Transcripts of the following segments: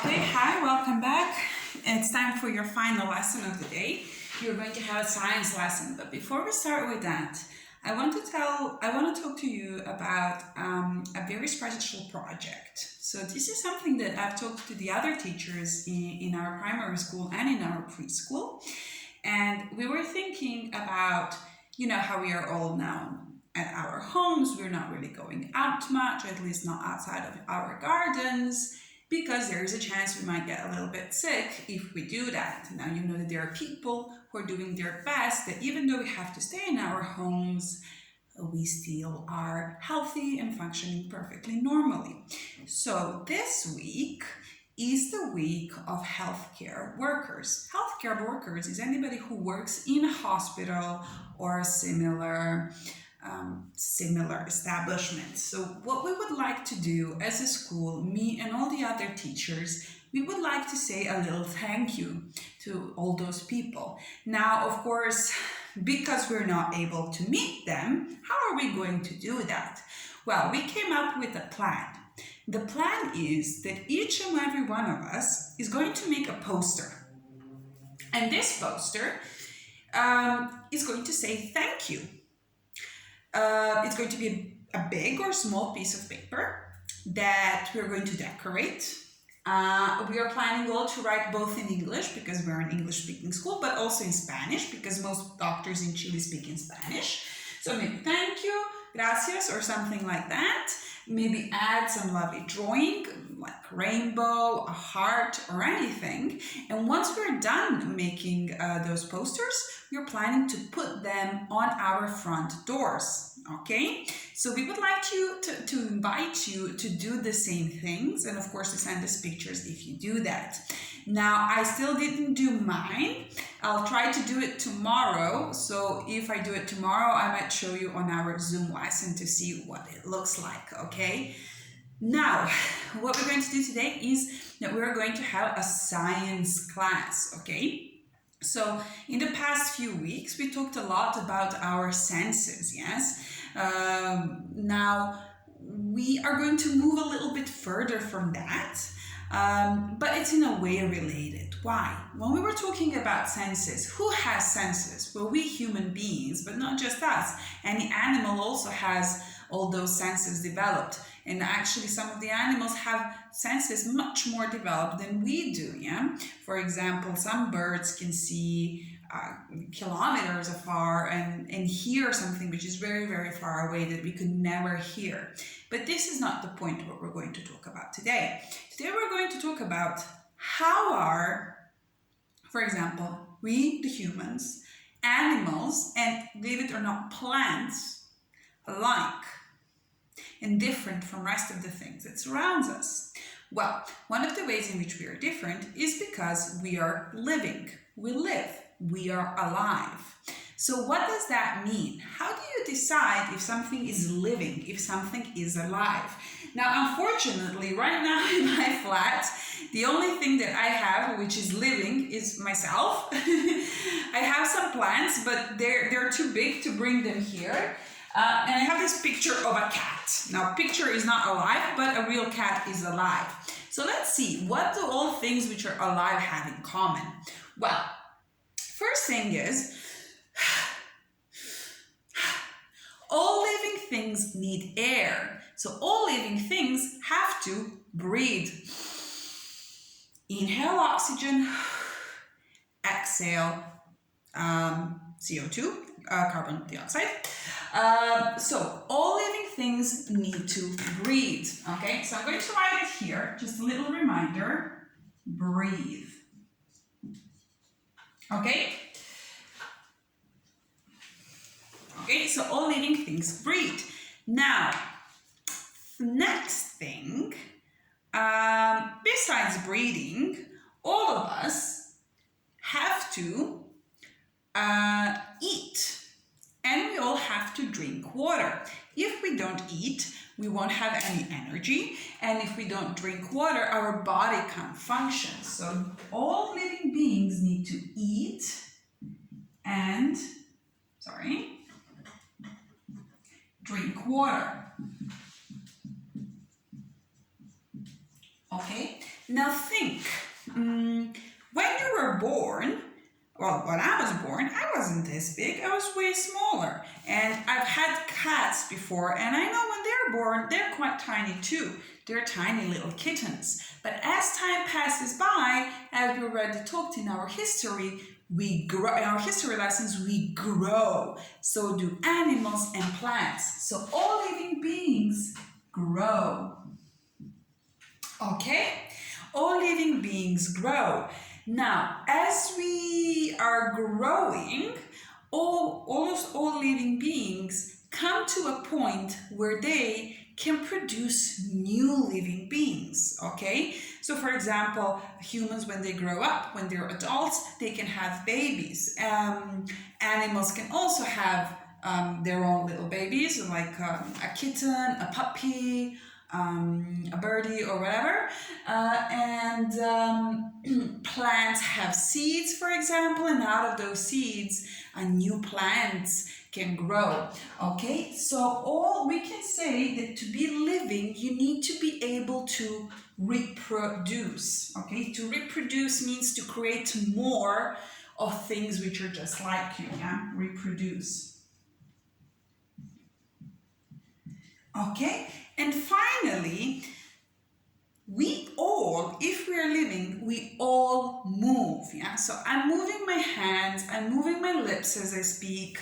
Okay, hi, welcome back. It's time for your final lesson of the day. You're going to have a science lesson, but before we start with that, I want to talk to you about a very special project. So this is something that I've talked to the other teachers in our primary school and in our preschool, and we were thinking about, how we are all now at our homes. We're not really going out much, at least not outside of our gardens, because there is a chance we might get a little bit sick if we do that. Now, you know that there are people who are doing their best, that even though we have to stay in our homes, we still are healthy and functioning perfectly normally. So this week is the week of healthcare workers. Healthcare workers is anybody who works in a hospital or a similar establishment. So what we would like to do as a school, me and all the other teachers, we would like to say a little thank you to all those people. Now, of course, because we're not able to meet them, how are we going to do that? Well, we came up with a plan. The plan is that each and every one of us is going to make a poster. And this poster is going to say thank you. It's going to be a big or small piece of paper that we're going to decorate. We are planning all to write both in English, because we're an English-speaking school, but also in Spanish, because most doctors in Chile speak in Spanish. So maybe thank you, gracias, or something like that. Maybe add some lovely drawing, like a rainbow, a heart, or anything. And once we're done making those posters, we're planning to put them on our front doors, okay? So we would like to invite you to do the same things, and of course to send us pictures if you do that. Now, I still didn't do mine. I'll try to do it tomorrow. So if I do it tomorrow, I might show you on our Zoom lesson to see what it looks like, okay? Now, what we're going to do today is that we're going to have a science class, okay? So in the past few weeks, we talked a lot about our senses, yes? Now, we are going to move a little bit further from that. But it's in a way related. Why? When we were talking about senses, who has senses? Well, we human beings, but not just us. Any animal also has all those senses developed. And actually, some of the animals have senses much more developed than we do, yeah? For example, some birds can see kilometers afar and hear something which is very, very far away that we could never hear. But this is not the point of what we're going to talk about today. Today we're going to talk about how are, for example, we, the humans, animals, and believe it or not, plants alike and different from the rest of the things that surrounds us. Well, one of the ways in which we are different is because we are living. We live. We are alive. So what does that mean? How do you decide if something is living, if something is alive? Now, unfortunately, right now in my flat, the only thing that I have which is living is myself. I have some plants, but they're too big to bring them here. And I have this picture of a cat. Now, picture is not alive, but a real cat is alive. So let's see, what do all things which are alive have in common? Well, first thing is, all living things need air. So all living things have to breathe. Inhale oxygen, exhale CO2, carbon dioxide. So all living things need to breathe, okay? So I'm going to write it here, just a little reminder, breathe, okay? Okay, so all living things breathe. Now, the next thing, besides breathing, all of us have to eat. And we all have to drink water. If we don't eat, we won't have any energy. And if we don't drink water, our body can't function. So all living beings need to eat and, drink water. Okay? Now think, when you were born, well, when I was born, I wasn't this big. I was way smaller. And I've had cats before, and I know when they're born, they're quite tiny too. They're tiny little kittens. But as time passes by, as we already talked in our history, we grow. In our history lessons, we grow. So do animals and plants. So all living beings grow. Okay? All living beings grow. Now, as we are growing, almost all living beings come to a point where they can produce new living beings, okay? So for example, humans, when they grow up, when they're adults, they can have babies. Animals can also have their own little babies, like a kitten, a puppy, a birdie or whatever, plants have seeds, for example, and out of those seeds new plants can grow. Okay, so all we can say that to be living, you need to be able to reproduce. Okay, to reproduce means to create more of things which are just like you. Yeah, reproduce. Okay, and finally, we all, if we are living, we all move. Yeah, so I'm moving my hands, I'm moving my lips as I speak.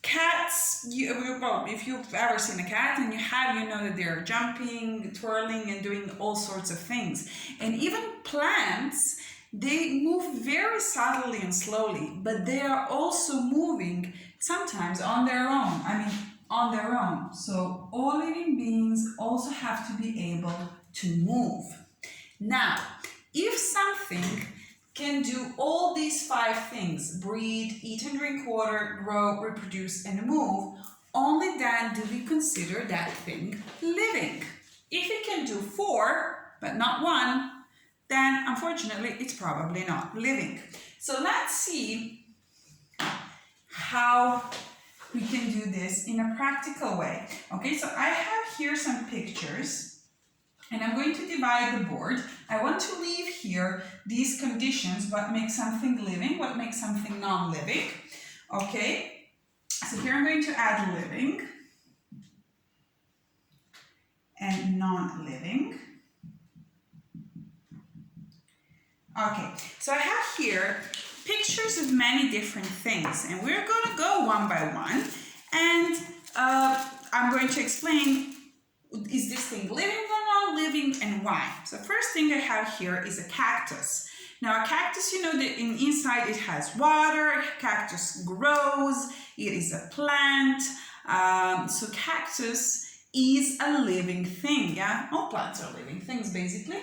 Cats, if you've ever seen a cat, and you have, you know that they're jumping, twirling, and doing all sorts of things. And even plants, they move very subtly and slowly, but they are also moving sometimes on their own. On their own. So all living beings also have to be able to move. Now, if something can do all these 5 things, breathe, eat and drink water, grow, reproduce, and move, only then do we consider that thing living. If it can do 4, but not 1, then unfortunately it's probably not living. So let's see how we can do this in a practical way. Okay, so I have here some pictures, and I'm going to divide the board. I want to leave here these conditions, what makes something living, what makes something non-living. Okay, so here I'm going to add living and non-living. Okay, so I have here pictures of many different things, and we're going to go one by one, and I'm going to explain, is this thing living or non-living, and why. So first thing I have here is a cactus. Now a cactus, you know that inside it has water, cactus grows, it is a plant, so cactus is a living thing, yeah? All plants are living things, basically.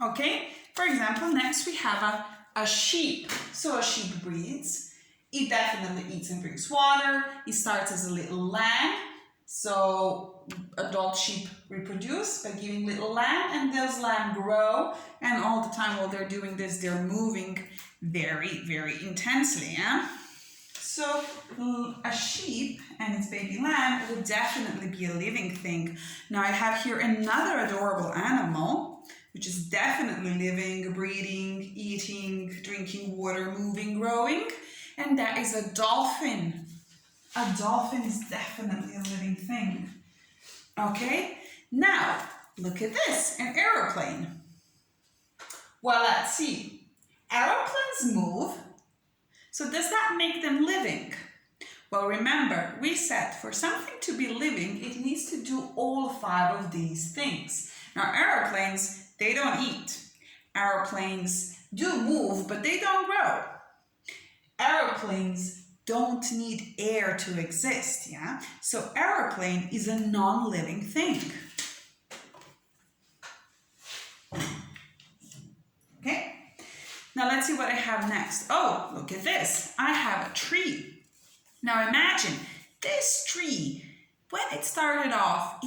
Okay, for example, next we have a sheep. So a sheep breeds. It definitely eats and drinks water. It starts as a little lamb. So adult sheep reproduce by giving little lamb, and those lamb grow. And all the time while they're doing this, they're moving very, very intensely. Yeah? So a sheep and its baby lamb would definitely be a living thing. Now I have here another adorable animal, which is definitely living, breathing, eating, drinking water, moving, growing, and that is a dolphin. A dolphin is definitely a living thing. Okay, now look at this, an aeroplane. Well, let's see. Aeroplanes move, so does that make them living? Well, remember, we said for something to be living, it needs to do all 5 of these things. Now, aeroplanes, they don't eat. Airplanes do move, but they don't grow. Airplanes don't need air to exist, yeah? So airplane is a non-living thing. Okay? Now let's see what I have next. Oh, look at this. I have a tree. Now imagine this tree. When it started off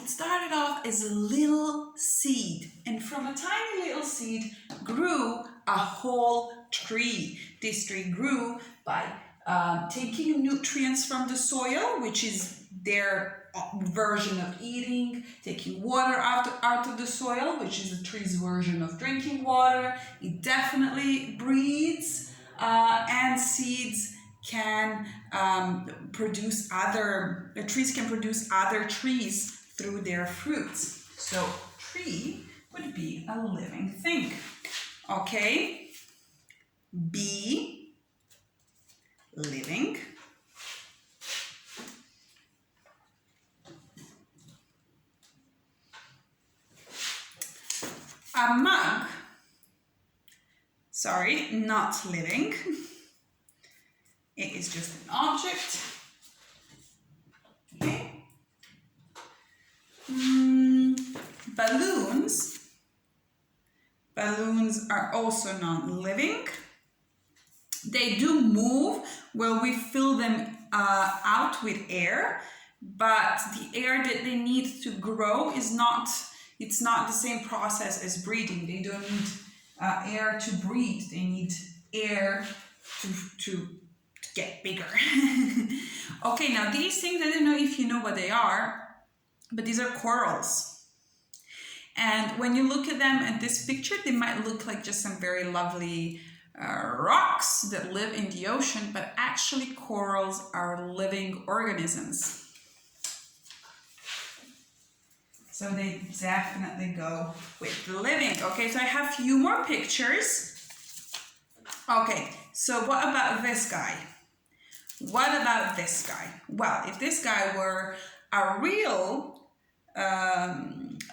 as a little seed, and from a tiny little seed grew a whole tree. This tree grew by taking nutrients from the soil, which is their version of eating, taking water out of the soil, which is the tree's version of drinking water. It definitely breathes, and seeds can produce other, the trees can produce other trees through their fruits. So tree would be a living thing. Okay, bee, living. A mug, sorry, not living. It is just an object. Okay. Balloons. Balloons are also non-living. They do move when we fill them out with air, but the air that they need to grow is not, it's not the same process as breathing. They don't need air to breathe. They need air to get bigger. Okay, now these things, I don't know if you know what they are, but these are corals. And when you look at them at this picture, they might look like just some very lovely rocks that live in the ocean, but actually corals are living organisms. So they definitely go with the living. Okay, so I have a few more pictures. Okay, so what about this guy? What about this guy? Well, if this guy were a real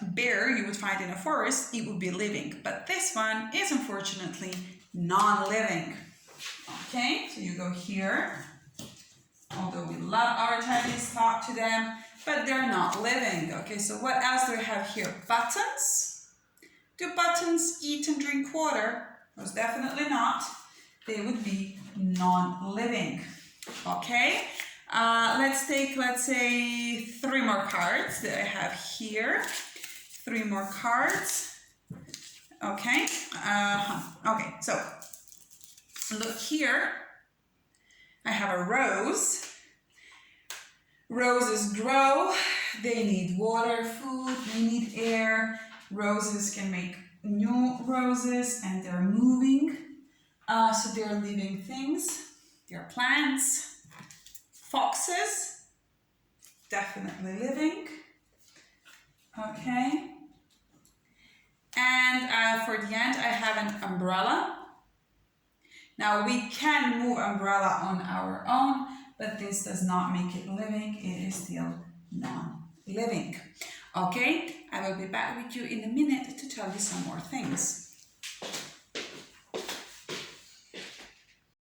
bear you would find in a forest, it would be living. But this one is unfortunately non-living. Okay, so you go here. Although we love our teddies, talk to them, but they're not living. Okay, so what else do we have here? Buttons. Do buttons eat and drink water? Most definitely not. They would be non-living. Okay, let's take, let's say, 3 more cards that I have here. 3 more cards. Okay, okay, so look here. I have a rose. Roses grow, they need water, food, they need air. Roses can make new roses and they're moving. So they're living things. They're plants. Foxes, definitely living. Okay. And for the end, I have an umbrella. Now we can move umbrella on our own, but this does not make it living. It is still non-living. Okay, I will be back with you in a minute to tell you some more things.